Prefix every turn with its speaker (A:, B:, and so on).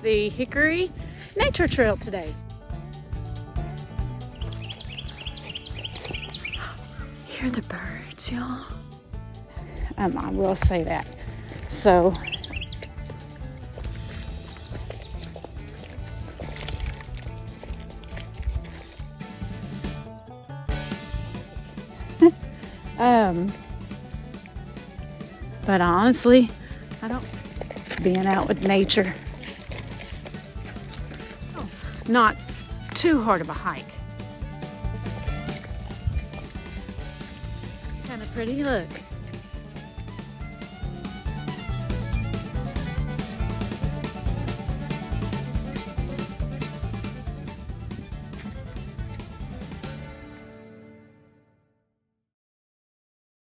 A: the Hickory Nature Trail today. Hear the birds, y'all. I will say that. So, but honestly, I don't being out with nature. Not too hard of a hike. It's kind of pretty, look.